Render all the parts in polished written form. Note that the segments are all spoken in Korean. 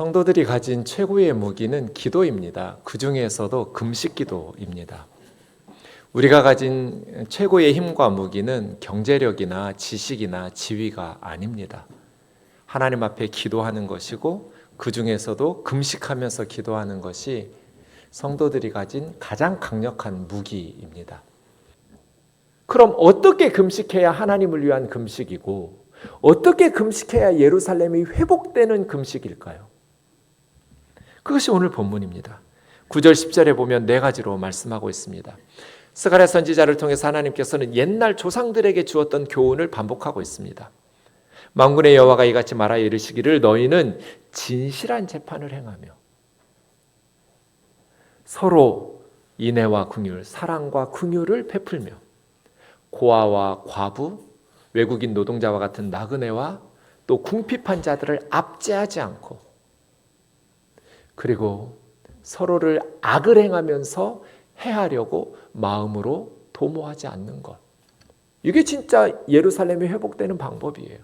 성도들이 가진 최고의 무기는 기도입니다. 그 중에서도 금식 기도입니다. 우리가 가진 최고의 힘과 무기는 경제력이나 지식이나 지위가 아닙니다. 하나님 앞에 기도하는 것이고 그 중에서도 금식하면서 기도하는 것이 성도들이 가진 가장 강력한 무기입니다. 그럼 어떻게 금식해야 하나님을 위한 금식이고 어떻게 금식해야 예루살렘이 회복되는 금식일까요? 그것이 오늘 본문입니다. 9절 10절에 보면 네 가지로 말씀하고 있습니다. 스가랴 선지자를 통해서 하나님께서는 옛날 조상들에게 주었던 교훈을 반복하고 있습니다. 만군의 여호와가 이같이 말하여 이르시기를 너희는 진실한 재판을 행하며 서로 인애와 긍휼, 사랑과 긍휼을 베풀며 고아와 과부, 외국인 노동자와 같은 나그네와 또 궁핍한 자들을 압제하지 않고 그리고 서로를 악을 행하면서 해하려고 마음으로 도모하지 않는 것. 이게 진짜 예루살렘이 회복되는 방법이에요.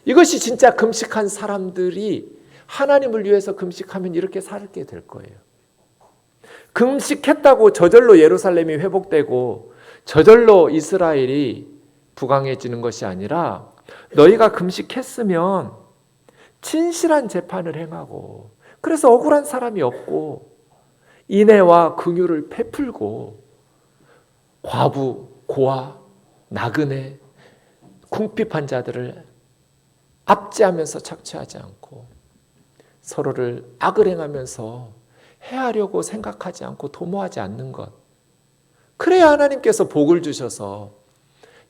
이것이 진짜 금식한 사람들이 하나님을 위해서 금식하면 이렇게 살게 될 거예요. 금식했다고 저절로 예루살렘이 회복되고 저절로 이스라엘이 부강해지는 것이 아니라 너희가 금식했으면 진실한 재판을 행하고 그래서 억울한 사람이 없고 인애와 긍휼을 베풀고 과부, 고아, 나그네, 궁핍한 자들을 압제하면서 착취하지 않고 서로를 악을 행하면서 해하려고 생각하지 않고 도모하지 않는 것. 그래야 하나님께서 복을 주셔서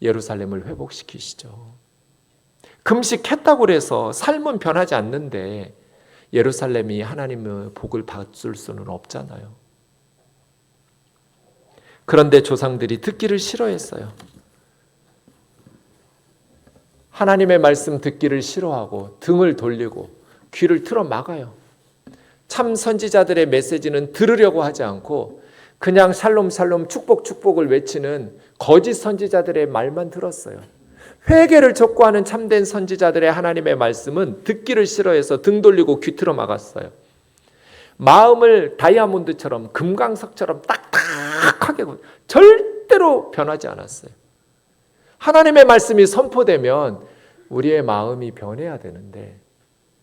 예루살렘을 회복시키시죠. 금식했다고 해서 삶은 변하지 않는데 예루살렘이 하나님의 복을 받을 수는 없잖아요. 그런데 조상들이 듣기를 싫어했어요. 하나님의 말씀 듣기를 싫어하고 등을 돌리고 귀를 틀어 막아요. 참 선지자들의 메시지는 들으려고 하지 않고 그냥 샬롬 축복을 외치는 거짓 선지자들의 말만 들었어요. 회개를 촉구하는 참된 선지자들의 하나님의 말씀은 듣기를 싫어해서 등 돌리고 귀 틀어 막았어요. 마음을 다이아몬드처럼 금강석처럼 딱딱하게 절대로 변하지 않았어요. 하나님의 말씀이 선포되면 우리의 마음이 변해야 되는데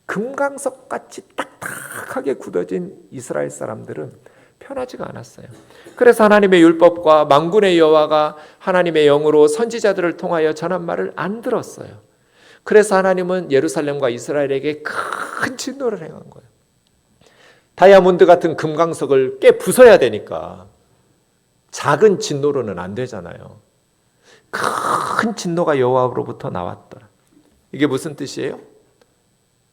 금강석같이 딱딱하게 굳어진 이스라엘 사람들은 편하지가 않았어요. 그래서 하나님의 율법과 만군의 여호와가 하나님의 영으로 선지자들을 통하여 전한 말을 안 들었어요. 그래서 하나님은 예루살렘과 이스라엘에게 큰 진노를 행한 거예요. 다이아몬드 같은 금강석을 깨 부숴야 되니까 작은 진노로는 안 되잖아요. 큰 진노가 여호와로부터 나왔더라. 이게 무슨 뜻이에요?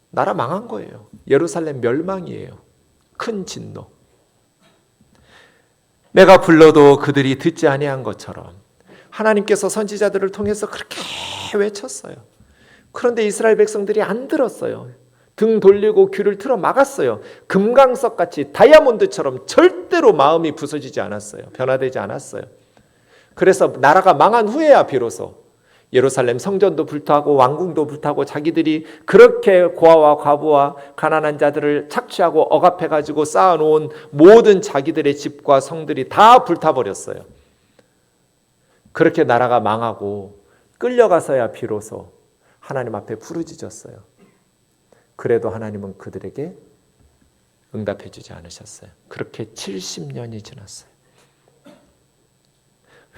나라 망한 거예요. 예루살렘 멸망이에요. 큰 진노. 내가 불러도 그들이 듣지 아니한 것처럼 하나님께서 선지자들을 통해서 그렇게 외쳤어요. 그런데 이스라엘 백성들이 안 들었어요. 등 돌리고 귀를 틀어 막았어요. 금강석같이 다이아몬드처럼 절대로 마음이 부서지지 않았어요. 변화되지 않았어요. 그래서 나라가 망한 후에야 비로소 예루살렘 성전도 불타고 왕궁도 불타고 자기들이 그렇게 고아와 과부와 가난한 자들을 착취하고 억압해가지고 쌓아놓은 모든 자기들의 집과 성들이 다 불타버렸어요. 그렇게 나라가 망하고 끌려가서야 비로소 하나님 앞에 부르짖었어요. 그래도 하나님은 그들에게 응답해 주지 않으셨어요. 그렇게 70년이 지났어요.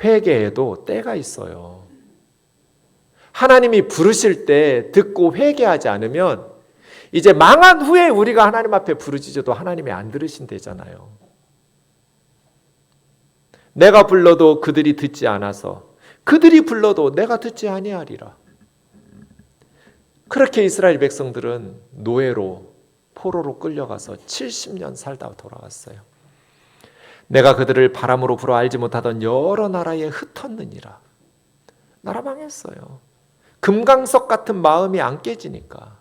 회개에도 때가 있어요. 하나님이 부르실 때 듣고 회개하지 않으면 이제 망한 후에 우리가 하나님 앞에 부르짖어도 하나님이 안 들으신대잖아요. 내가 불러도 그들이 듣지 않아서 그들이 불러도 내가 듣지 아니하리라. 그렇게 이스라엘 백성들은 노예로 포로로 끌려가서 70년 살다 돌아왔어요. 내가 그들을 바람으로 불어 알지 못하던 여러 나라에 흩었느니라. 나라 망했어요. 금강석 같은 마음이 안 깨지니까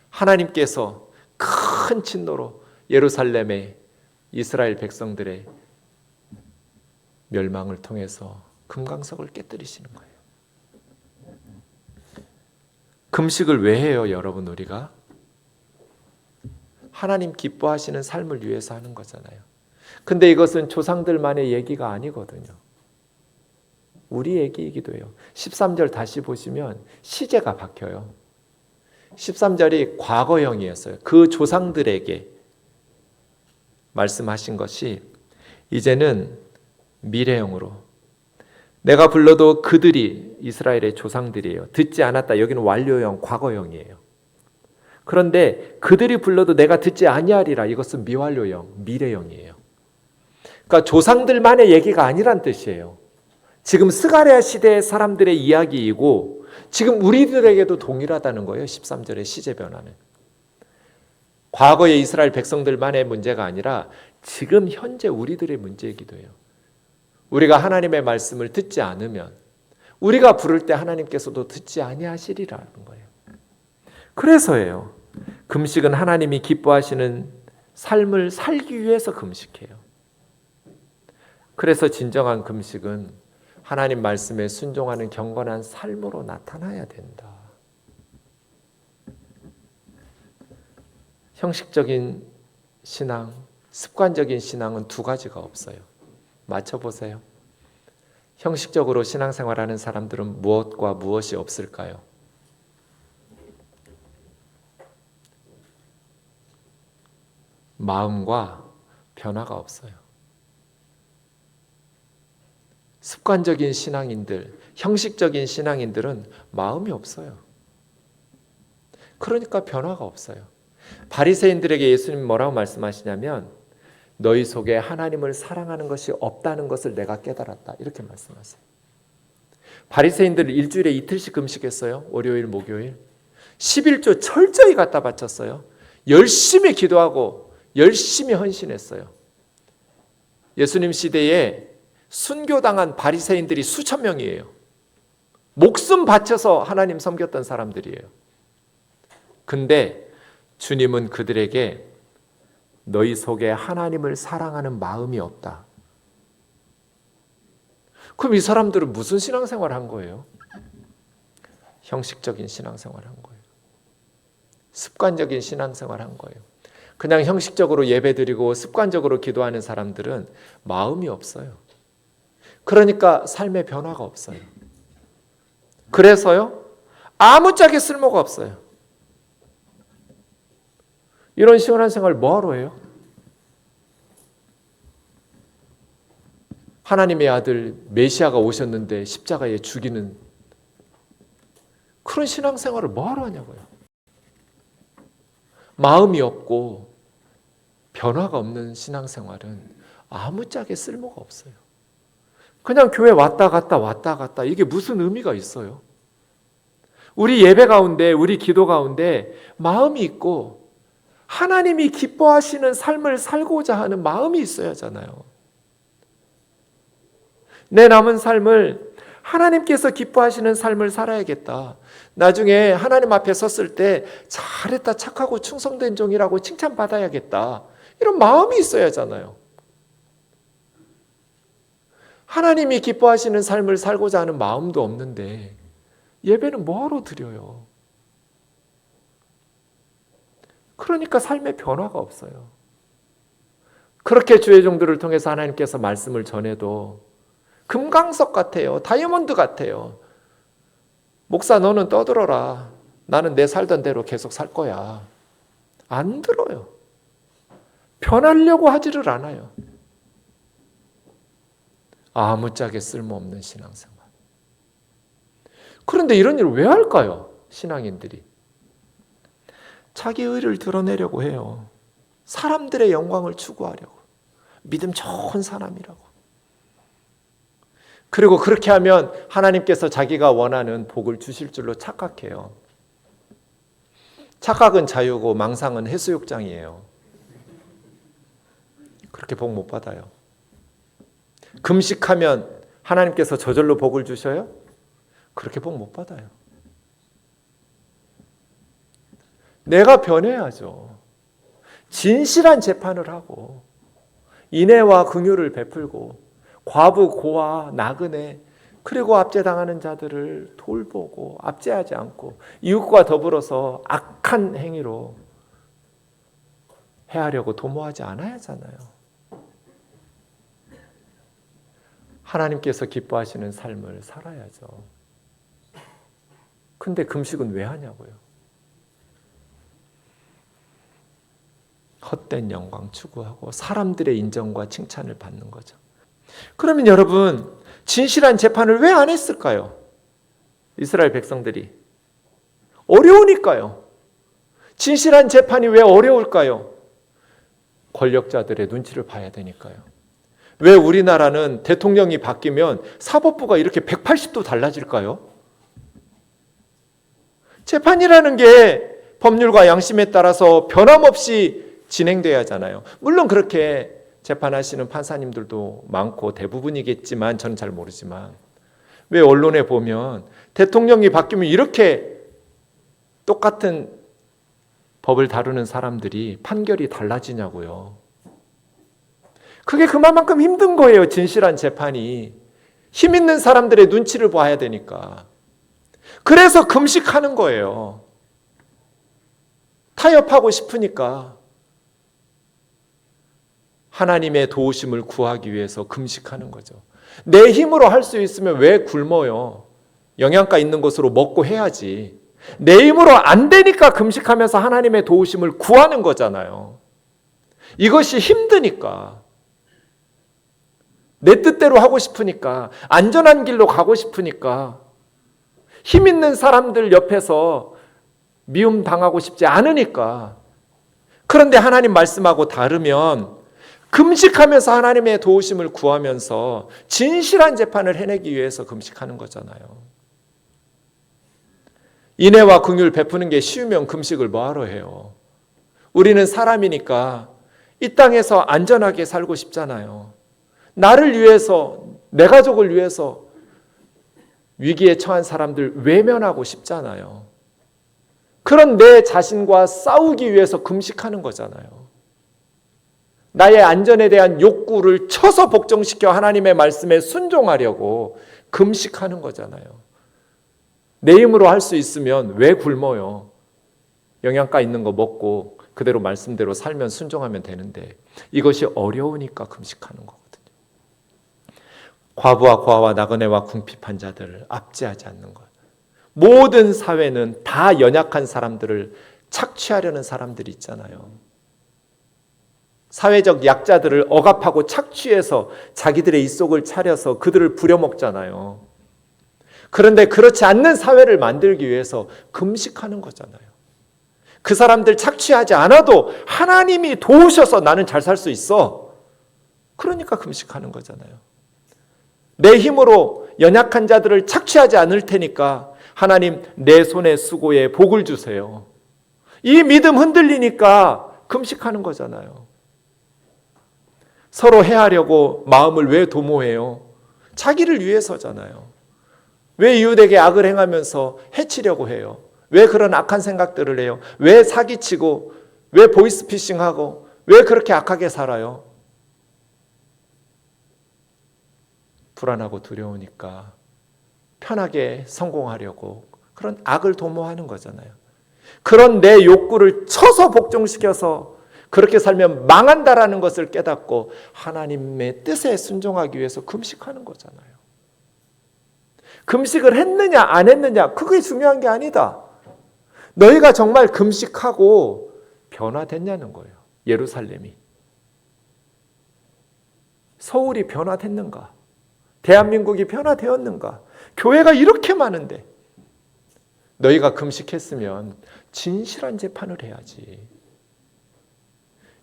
하나님께서 큰 진노로 예루살렘의 이스라엘 백성들의 멸망을 통해서 금강석을 깨뜨리시는 거예요. 금식을 왜 해요, 여러분? 우리가 하나님 기뻐하시는 삶을 위해서 하는 거잖아요. 근데 이것은 조상들만의 얘기가 아니거든요. 우리 얘기이기도 해요. 13절 다시 보시면 시제가 박혀요. 13절이 과거형이었어요. 그 조상들에게 말씀하신 것이 이제는 미래형으로, 내가 불러도 그들이 이스라엘의 조상들이에요. 듣지 않았다. 여기는 완료형, 과거형이에요. 그런데 그들이 불러도 내가 듣지 아니하리라. 이것은 미완료형, 미래형이에요. 그러니까 조상들만의 얘기가 아니란 뜻이에요. 지금 스가랴 시대의 사람들의 이야기이고 지금 우리들에게도 동일하다는 거예요. 13절의 시제 변화는. 과거의 이스라엘 백성들만의 문제가 아니라 지금 현재 우리들의 문제이기도 해요. 우리가 하나님의 말씀을 듣지 않으면 우리가 부를 때 하나님께서도 듣지 아니하시리라는 거예요. 그래서예요. 금식은 하나님이 기뻐하시는 삶을 살기 위해서 금식해요. 그래서 진정한 금식은 하나님 말씀에 순종하는 경건한 삶으로 나타나야 된다. 형식적인 신앙, 습관적인 신앙은 두 가지가 없어요. 맞춰보세요. 형식적으로 신앙생활하는 사람들은 무엇과 무엇이 없을까요? 마음과 변화가 없어요. 습관적인 신앙인들, 형식적인 신앙인들은 마음이 없어요. 그러니까 변화가 없어요. 바리새인들에게 예수님 뭐라고 말씀하시냐면 너희 속에 하나님을 사랑하는 것이 없다는 것을 내가 깨달았다. 이렇게 말씀하세요. 바리새인들은 일주일에 이틀씩 금식했어요. 월요일, 목요일. 11조 철저히 갖다 바쳤어요. 열심히 기도하고 열심히 헌신했어요. 예수님 시대에 순교당한 바리새인들이 수천 명이에요. 목숨 바쳐서 하나님 섬겼던 사람들이에요. 근데 주님은 그들에게 너희 속에 하나님을 사랑하는 마음이 없다. 그럼 이 사람들은 무슨 신앙생활을 한 거예요? 형식적인 신앙생활을 한 거예요. 습관적인 신앙생활을 한 거예요. 그냥 형식적으로 예배드리고 습관적으로 기도하는 사람들은 마음이 없어요. 그러니까 삶의 변화가 없어요. 그래서요, 아무짝에 쓸모가 없어요. 이런 시원한 생활 뭐하러 해요? 하나님의 아들 메시아가 오셨는데 십자가에 죽이는 그런 신앙생활을 뭐하러 하냐고요. 마음이 없고 변화가 없는 신앙생활은 아무짝에 쓸모가 없어요. 그냥 교회 왔다 갔다 이게 무슨 의미가 있어요? 우리 예배 가운데, 우리 기도 가운데 마음이 있고 하나님이 기뻐하시는 삶을 살고자 하는 마음이 있어야 하잖아요. 내 남은 삶을 하나님께서 기뻐하시는 삶을 살아야겠다. 나중에 하나님 앞에 섰을 때 잘했다, 착하고 충성된 종이라고 칭찬받아야겠다. 이런 마음이 있어야 하잖아요. 하나님이 기뻐하시는 삶을 살고자 하는 마음도 없는데 예배는 뭐하러 드려요? 그러니까 삶의 변화가 없어요. 그렇게 주의 종들을 통해서 하나님께서 말씀을 전해도 금강석 같아요. 다이아몬드 같아요. 목사 너는 떠들어라. 나는 내 살던 대로 계속 살 거야. 안 들어요. 변하려고 하지를 않아요. 아무짝에 쓸모없는 신앙생활. 그런데 이런 일을 왜 할까요? 신앙인들이. 자기 의를 드러내려고 해요. 사람들의 영광을 추구하려고. 믿음 좋은 사람이라고. 그리고 그렇게 하면 하나님께서 자기가 원하는 복을 주실 줄로 착각해요. 착각은 자유고 망상은 해수욕장이에요. 그렇게 복 못 받아요. 금식하면 하나님께서 저절로 복을 주셔요? 그렇게 복 못 받아요. 내가 변해야죠. 진실한 재판을 하고 인애와 긍휼을 베풀고 과부, 고아, 나그네 그리고 압제당하는 자들을 돌보고 압제하지 않고 이웃과 더불어서 악한 행위로 해하려고 도모하지 않아야 하잖아요. 하나님께서 기뻐하시는 삶을 살아야죠. 근데 금식은 왜 하냐고요? 헛된 영광 추구하고 사람들의 인정과 칭찬을 받는 거죠. 그러면 여러분, 진실한 재판을 왜 안 했을까요? 이스라엘 백성들이. 어려우니까요. 진실한 재판이 왜 어려울까요? 권력자들의 눈치를 봐야 되니까요. 왜 우리나라는 대통령이 바뀌면 사법부가 이렇게 180도 달라질까요? 재판이라는 게 법률과 양심에 따라서 변함없이 진행돼야 하잖아요. 물론 그렇게 재판하시는 판사님들도 많고 대부분이겠지만 저는 잘 모르지만 왜 언론에 보면 대통령이 바뀌면 이렇게 똑같은 법을 다루는 사람들이 판결이 달라지냐고요. 그게 그만큼 힘든 거예요. 진실한 재판이. 힘 있는 사람들의 눈치를 봐야 되니까. 그래서 금식하는 거예요. 타협하고 싶으니까. 하나님의 도우심을 구하기 위해서 금식하는 거죠. 내 힘으로 할 수 있으면 왜 굶어요? 영양가 있는 것으로 먹고 해야지. 내 힘으로 안 되니까 금식하면서 하나님의 도우심을 구하는 거잖아요. 이것이 힘드니까. 내 뜻대로 하고 싶으니까. 안전한 길로 가고 싶으니까. 힘 있는 사람들 옆에서 미움 당하고 싶지 않으니까. 그런데 하나님 말씀하고 다르면 금식하면서 하나님의 도우심을 구하면서 진실한 재판을 해내기 위해서 금식하는 거잖아요. 인애와 긍휼 베푸는 게 쉬우면 금식을 뭐하러 해요? 우리는 사람이니까 이 땅에서 안전하게 살고 싶잖아요. 나를 위해서, 내 가족을 위해서 위기에 처한 사람들 외면하고 싶잖아요. 그런 내 자신과 싸우기 위해서 금식하는 거잖아요. 나의 안전에 대한 욕구를 쳐서 복종시켜 하나님의 말씀에 순종하려고 금식하는 거잖아요. 내 힘으로 할 수 있으면 왜 굶어요? 영양가 있는 거 먹고 그대로 말씀대로 살면 순종하면 되는데 이것이 어려우니까 금식하는 거거든요. 과부와 고아와 나그네와 궁핍한 자들을 압제하지 않는 것. 모든 사회는 다 연약한 사람들을 착취하려는 사람들이 있잖아요. 사회적 약자들을 억압하고 착취해서 자기들의 입속을 차려서 그들을 부려먹잖아요. 그런데 그렇지 않는 사회를 만들기 위해서 금식하는 거잖아요. 그 사람들 착취하지 않아도 하나님이 도우셔서 나는 잘 살 수 있어. 그러니까 금식하는 거잖아요. 내 힘으로 연약한 자들을 착취하지 않을 테니까 하나님 내 손의 수고에 복을 주세요. 이 믿음 흔들리니까 금식하는 거잖아요. 서로 해하려고 마음을 왜 도모해요? 자기를 위해서잖아요. 왜 이웃에게 악을 행하면서 해치려고 해요? 왜 그런 악한 생각들을 해요? 왜 사기치고 왜 보이스피싱하고 왜 그렇게 악하게 살아요? 불안하고 두려우니까 편하게 성공하려고 그런 악을 도모하는 거잖아요. 그런 내 욕구를 쳐서 복종시켜서 그렇게 살면 망한다라는 것을 깨닫고 하나님의 뜻에 순종하기 위해서 금식하는 거잖아요. 금식을 했느냐 안 했느냐 그게 중요한 게 아니다. 너희가 정말 금식하고 변화됐냐는 거예요. 예루살렘이. 서울이 변화됐는가? 대한민국이 변화되었는가? 교회가 이렇게 많은데 너희가 금식했으면 진실한 재판을 해야지.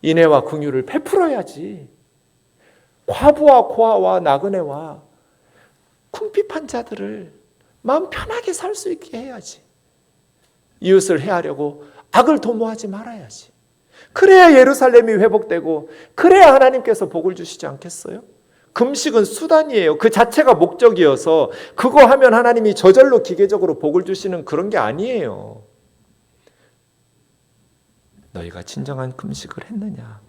인애와 긍휼을 베풀어야지. 과부와 고아와 나그네와 궁핍한 자들을 마음 편하게 살 수 있게 해야지. 이웃을 해하려고 악을 도모하지 말아야지. 그래야 예루살렘이 회복되고 그래야 하나님께서 복을 주시지 않겠어요? 금식은 수단이에요. 그 자체가 목적이어서 그거 하면 하나님이 저절로 기계적으로 복을 주시는 그런 게 아니에요. 너희가 진정한 금식을 했느냐?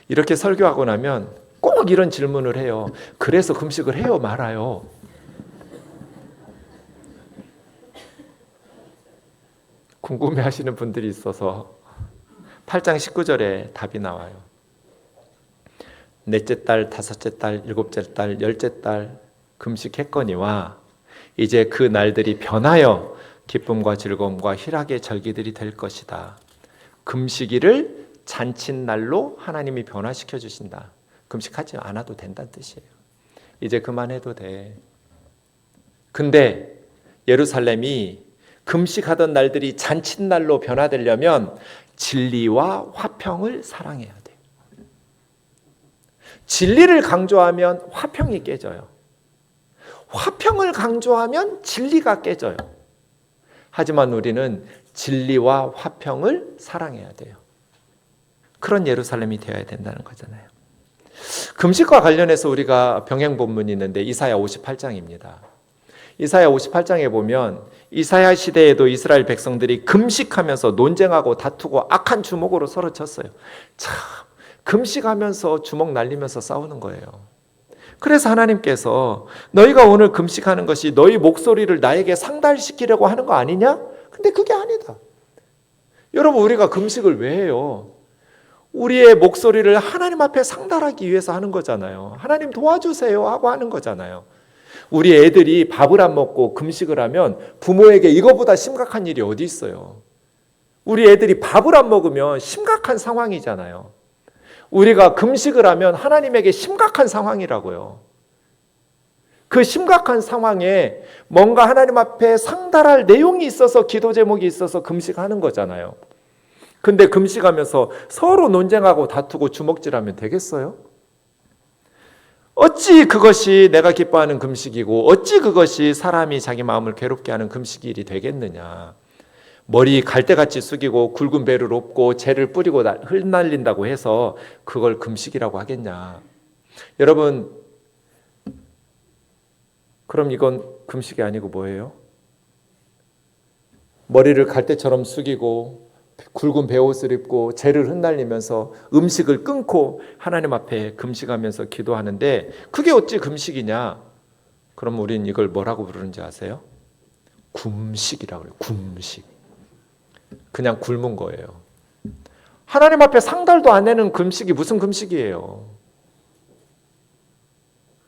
이렇게 설교하고 나면 꼭 이런 질문을 해요. 그래서 금식을 해요, 말아요? 궁금해하시는 분들이 있어서 8장 19절에 답이 나와요. 넷째 달, 다섯째 달, 일곱째 달, 열째 달 금식했거니와 이제 그 날들이 변하여 기쁨과 즐거움과 희락의 절기들이 될 것이다. 금식일을 잔칫날로 하나님이 변화시켜 주신다. 금식하지 않아도 된다는 뜻이에요. 이제 그만해도 돼. 근데 예루살렘이 금식하던 날들이 잔칫날로 변화되려면 진리와 화평을 사랑해야 돼요. 진리를 강조하면 화평이 깨져요. 화평을 강조하면 진리가 깨져요. 하지만 우리는 진리와 화평을 사랑해야 돼요. 그런 예루살렘이 되어야 된다는 거잖아요. 금식과 관련해서 우리가 병행 본문이 있는데 이사야 58장입니다. 이사야 58장에 보면 이사야 시대에도 이스라엘 백성들이 금식하면서 논쟁하고 다투고 악한 주먹으로 서로 쳤어요. 참 금식하면서 주먹 날리면서 싸우는 거예요. 그래서 하나님께서 너희가 오늘 금식하는 것이 너희 목소리를 나에게 상달시키려고 하는 거 아니냐? 근데 그게 아니다. 여러분 우리가 금식을 왜 해요? 우리의 목소리를 하나님 앞에 상달하기 위해서 하는 거잖아요. 하나님 도와주세요 하고 하는 거잖아요. 우리 애들이 밥을 안 먹고 금식을 하면 부모에게 이거보다 심각한 일이 어디 있어요. 우리 애들이 밥을 안 먹으면 심각한 상황이잖아요. 우리가 금식을 하면 하나님에게 심각한 상황이라고요. 그 심각한 상황에 뭔가 하나님 앞에 상달할 내용이 있어서 기도 제목이 있어서 금식하는 거잖아요. 근데 금식하면서 서로 논쟁하고 다투고 주먹질하면 되겠어요? 어찌 그것이 내가 기뻐하는 금식이고 어찌 그것이 사람이 자기 마음을 괴롭게 하는 금식일이 되겠느냐. 머리 갈대같이 숙이고 굵은 배를 엎고 재를 뿌리고 흩날린다고 해서 그걸 금식이라고 하겠냐. 여러분 그럼 이건 금식이 아니고 뭐예요? 머리를 갈대처럼 숙이고 굵은 베옷을 입고 재를 흩날리면서 음식을 끊고 하나님 앞에 금식하면서 기도하는데 그게 어찌 금식이냐? 그럼 우린 이걸 뭐라고 부르는지 아세요? 굶식이라고 해요. 굶식. 그냥 굶은 거예요. 하나님 앞에 상달도 안 내는 금식이 무슨 금식이에요?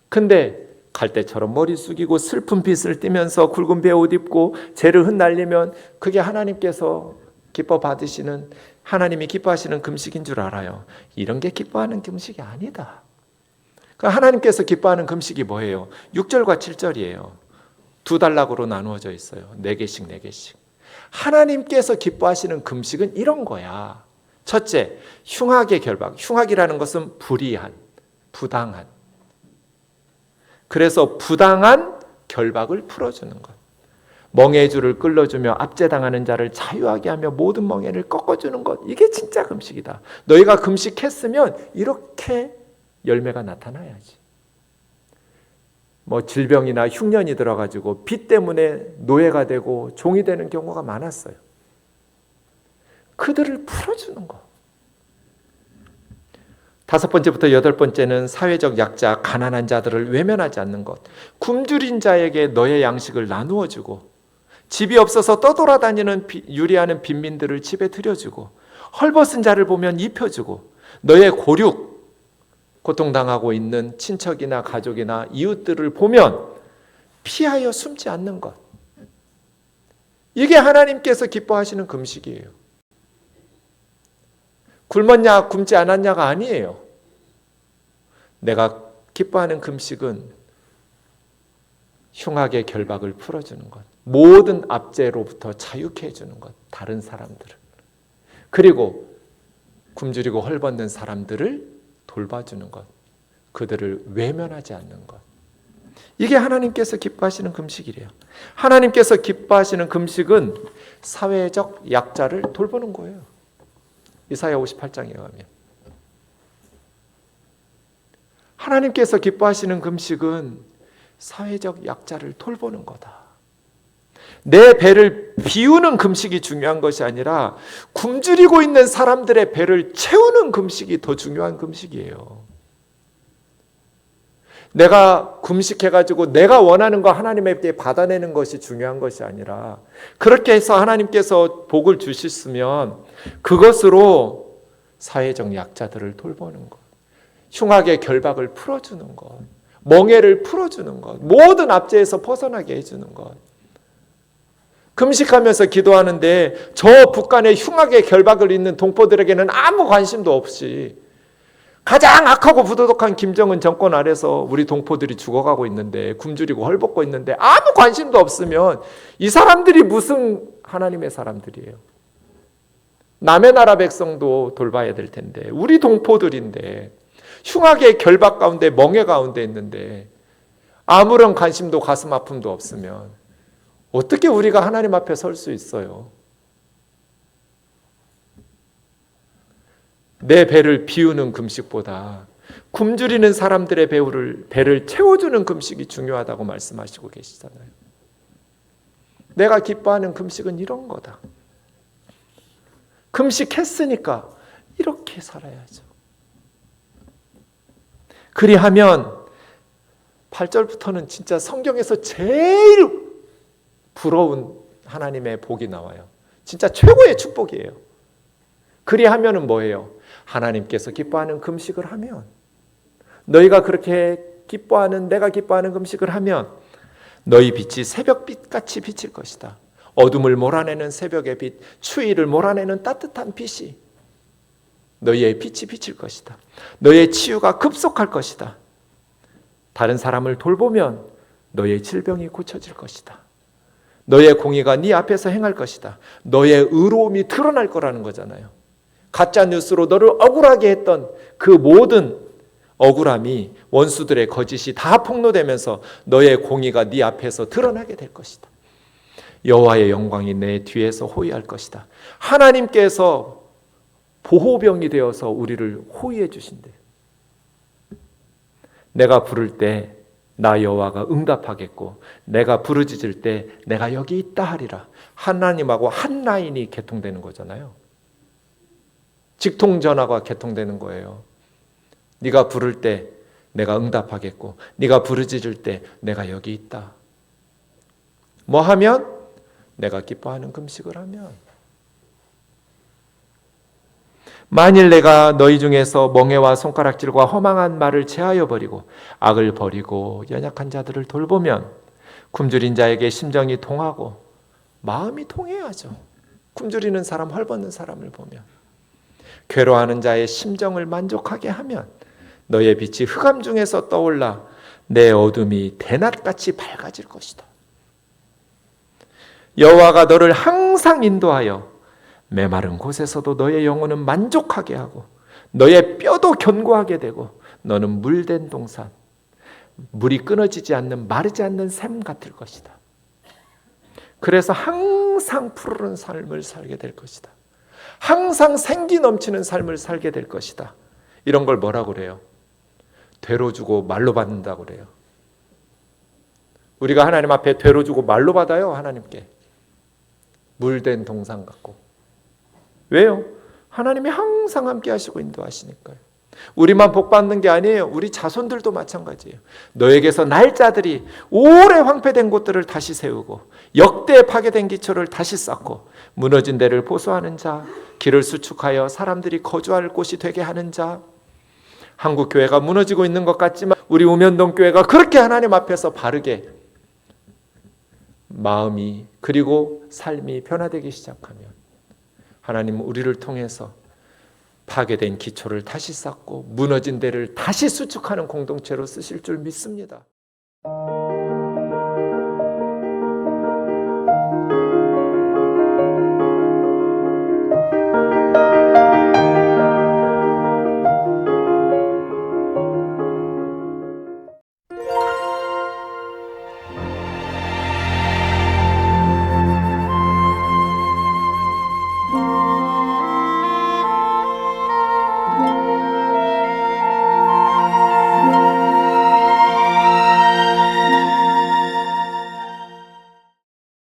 근데 갈대처럼 머리 숙이고 슬픈 빛을 띠면서 굵은 베옷 입고 재를 흩날리면 그게 하나님께서 기뻐 받으시는 하나님이 기뻐하시는 금식인 줄 알아요. 이런 게 기뻐하는 금식이 아니다. 그러니까 하나님께서 기뻐하는 금식이 뭐예요? 6절과 7절이에요. 두 단락으로 나누어져 있어요. 4개씩 4개씩. 하나님께서 기뻐하시는 금식은 이런 거야. 첫째, 흉악의 결박. 흉악이라는 것은 불의한, 부당한. 그래서 부당한 결박을 풀어주는 것. 멍에의 줄을 끌어주며 압제당하는 자를 자유하게 하며 모든 멍에를 꺾어주는 것. 이게 진짜 금식이다. 너희가 금식했으면 이렇게 열매가 나타나야지. 뭐 질병이나 흉년이 들어가지고 빚 때문에 노예가 되고 종이 되는 경우가 많았어요. 그들을 풀어주는 것. 5번째부터 8번째는 사회적 약자, 가난한 자들을 외면하지 않는 것. 굶주린 자에게 너의 양식을 나누어 주고 집이 없어서 떠돌아다니는 유리하는 빈민들을 집에 들여주고 헐벗은 자를 보면 입혀주고 너의 고륙, 고통당하고 있는 친척이나 가족이나 이웃들을 보면 피하여 숨지 않는 것. 이게 하나님께서 기뻐하시는 금식이에요. 굶었냐 굶지 않았냐가 아니에요. 내가 기뻐하는 금식은 흉악의 결박을 풀어주는 것. 모든 압제로부터 자유케 해주는 것. 다른 사람들을. 그리고 굶주리고 헐벗는 사람들을 돌봐주는 것. 그들을 외면하지 않는 것. 이게 하나님께서 기뻐하시는 금식이래요. 하나님께서 기뻐하시는 금식은 사회적 약자를 돌보는 거예요. 이사야 58장에 의하면. 하나님께서 기뻐하시는 금식은 사회적 약자를 돌보는 거다. 내 배를 비우는 금식이 중요한 것이 아니라 굶주리고 있는 사람들의 배를 채우는 금식이 더 중요한 금식이에요. 내가 금식해가지고 내가 원하는 거 하나님에게 받아내는 것이 중요한 것이 아니라 그렇게 해서 하나님께서 복을 주셨으면 그것으로 사회적 약자들을 돌보는 것, 흉악의 결박을 풀어주는 것, 멍해를 풀어주는 것, 모든 압제에서 벗어나게 해주는 것. 금식하면서 기도하는데 저 북한의 흉악의 결박을 잇는 동포들에게는 아무 관심도 없이 가장 악하고 부도덕한 김정은 정권 아래서 우리 동포들이 죽어가고 있는데, 굶주리고 헐벗고 있는데 아무 관심도 없으면 이 사람들이 무슨 하나님의 사람들이에요? 남의 나라 백성도 돌봐야 될 텐데, 우리 동포들인데 흉악의 결박 가운데 멍해 가운데 있는데 아무런 관심도 가슴 아픔도 없으면 어떻게 우리가 하나님 앞에 설 수 있어요? 내 배를 비우는 금식보다 굶주리는 사람들의 배를 채워주는 금식이 중요하다고 말씀하시고 계시잖아요. 내가 기뻐하는 금식은 이런 거다. 금식했으니까 이렇게 살아야죠. 그리하면 8절부터는 진짜 성경에서 제일 부러운 하나님의 복이 나와요. 진짜 최고의 축복이에요. 그리하면은 뭐예요? 하나님께서 기뻐하는 금식을 하면, 너희가 그렇게 기뻐하는, 내가 기뻐하는 금식을 하면 너희 빛이 새벽빛같이 비칠 것이다. 어둠을 몰아내는 새벽의 빛, 추위를 몰아내는 따뜻한 빛이 너희의 빛이 비칠 것이다. 너희의 치유가 급속할 것이다. 다른 사람을 돌보면 너희의 질병이 고쳐질 것이다. 너의 공의가 네 앞에서 행할 것이다. 너의 의로움이 드러날 거라는 거잖아요. 가짜 뉴스로 너를 억울하게 했던 그 모든 억울함이, 원수들의 거짓이 다 폭로되면서 너의 공의가 네 앞에서 드러나게 될 것이다. 여호와의 영광이 내 뒤에서 호위할 것이다. 하나님께서 보호병이 되어서 우리를 호위해 주신대요. 내가 부를 때 나 여호와가 응답하겠고, 내가 부르짖을 때 내가 여기 있다 하리라. 하나님하고 한 라인이 개통되는 거잖아요. 직통전화가 개통되는 거예요. 네가 부를 때 내가 응답하겠고, 네가 부르짖을 때 내가 여기 있다. 뭐 하면? 내가 기뻐하는 금식을 하면. 만일 내가 너희 중에서 멍에와 손가락질과 허망한 말을 제하여 버리고 악을 버리고 연약한 자들을 돌보면, 굶주린 자에게 심정이 통하고 마음이 통해야죠. 굶주리는 사람, 헐벗는 사람을 보면, 괴로워하는 자의 심정을 만족하게 하면 너의 빛이 흑암 중에서 떠올라 내 어둠이 대낮같이 밝아질 것이다. 여호와가 너를 항상 인도하여 메마른 곳에서도 너의 영혼은 만족하게 하고 너의 뼈도 견고하게 되고 너는 물된 동산, 물이 끊어지지 않는 마르지 않는 샘 같을 것이다. 그래서 항상 푸르른 삶을 살게 될 것이다. 항상 생기 넘치는 삶을 살게 될 것이다. 이런 걸 뭐라고 그래요? 되로 주고 말로 받는다고 그래요. 우리가 하나님 앞에 되로 주고 말로 받아요. 하나님께 물된 동산 같고. 왜요? 하나님이 항상 함께 하시고 인도하시니까요. 우리만 복 받는 게 아니에요. 우리 자손들도 마찬가지예요. 너에게서 날짜들이 오래 황폐된 곳들을 다시 세우고 역대 파괴된 기초를 다시 쌓고 무너진 데를 보수하는 자, 길을 수축하여 사람들이 거주할 곳이 되게 하는 자. 한국 교회가 무너지고 있는 것 같지만 우리 우면동 교회가 그렇게 하나님 앞에서 바르게 마음이 그리고 삶이 변화되기 시작하면 하나님은 우리를 통해서 파괴된 기초를 다시 쌓고 무너진 데를 다시 수축하는 공동체로 쓰실 줄 믿습니다.